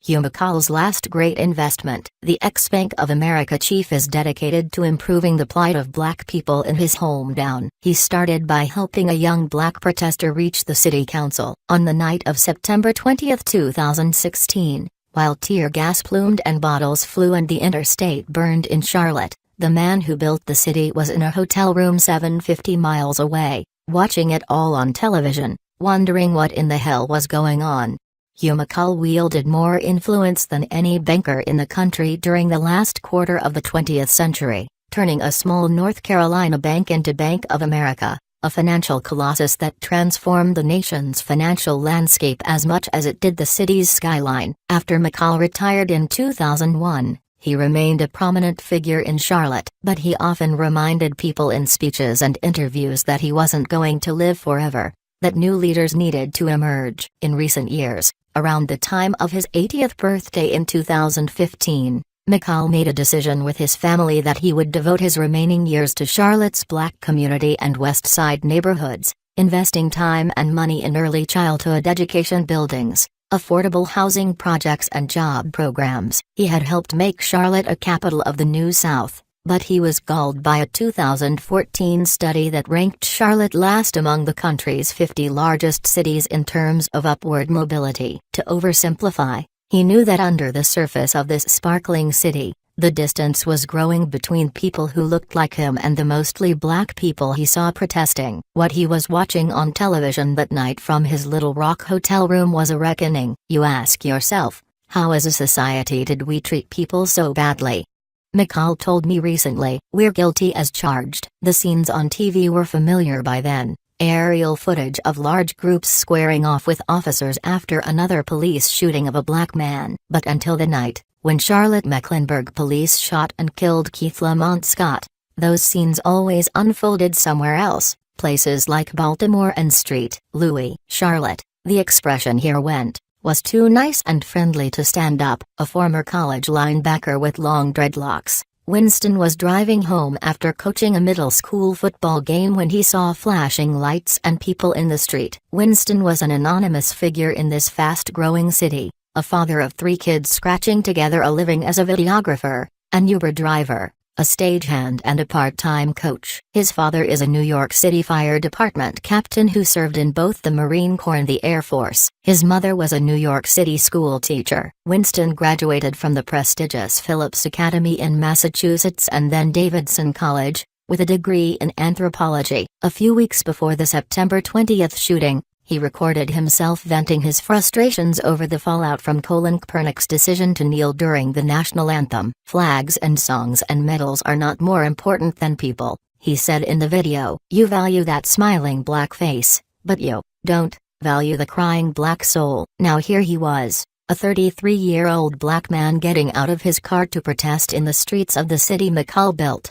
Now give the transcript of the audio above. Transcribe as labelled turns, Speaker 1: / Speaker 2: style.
Speaker 1: Hugh McColl's last great investment. The ex-Bank of America chief is dedicated to improving the plight of black people in his hometown. He started by helping a young black protester reach the city council. On the night of September 20, 2016, while tear gas plumed and bottles flew and the interstate burned in Charlotte, the man who built the city was in a hotel room 750 miles away, watching it all on television, wondering what in the hell was going on. Hugh McColl wielded more influence than any banker in the country during the last quarter of the 20th century, turning a small North Carolina bank into Bank of America, a financial colossus that transformed the nation's financial landscape as much as it did the city's skyline. After McColl retired in 2001, he remained a prominent figure in Charlotte, but he often reminded people in speeches and interviews that he wasn't going to live forever, that new leaders needed to emerge. In recent years, around the time of his 80th birthday in 2015, McColl made a decision with his family that he would devote his remaining years to Charlotte's black community and West Side neighborhoods, investing time and money in early childhood education buildings, affordable housing projects and job programs. He had helped make Charlotte a capital of the New South, but he was galled by a 2014 study that ranked Charlotte last among the country's 50 largest cities in terms of upward mobility. To oversimplify, he knew that under the surface of this sparkling city, the distance was growing between people who looked like him and the mostly black people he saw protesting. What he was watching on television that night from his Little Rock hotel room was a reckoning. You ask yourself, how as a society did we treat people so badly? McColl told me recently, we're guilty as charged. The scenes on TV were familiar by then. Aerial footage of large groups squaring off with officers after another police shooting of a black man. But until the night, when Charlotte-Mecklenburg police shot and killed Keith Lamont Scott, those scenes always unfolded somewhere else, places like Baltimore and St. Louis. Charlotte, the expression here went, was too nice and friendly to stand up. A former college linebacker with long dreadlocks, Winston was driving home after coaching a middle school football game when he saw flashing lights and people in the street. Winston was an anonymous figure in this fast-growing city, a father of 3 kids scratching together a living as a videographer, an Uber driver, a stagehand and a part-time coach. His father is a New York City Fire Department captain who served in both the Marine Corps and the Air Force. His mother was a New York City school teacher. Winston graduated from the prestigious Phillips Academy in Massachusetts and then Davidson College, with a degree in anthropology. A few weeks before the September 20th shooting, he recorded himself venting his frustrations over the fallout from Colin Kaepernick's decision to kneel during the national anthem. Flags and songs and medals are not more important than people, he said in the video. You value that smiling black face, but you don't value the crying black soul. Now here he was, a 33-year-old black man getting out of his car to protest in the streets of the city McColl built.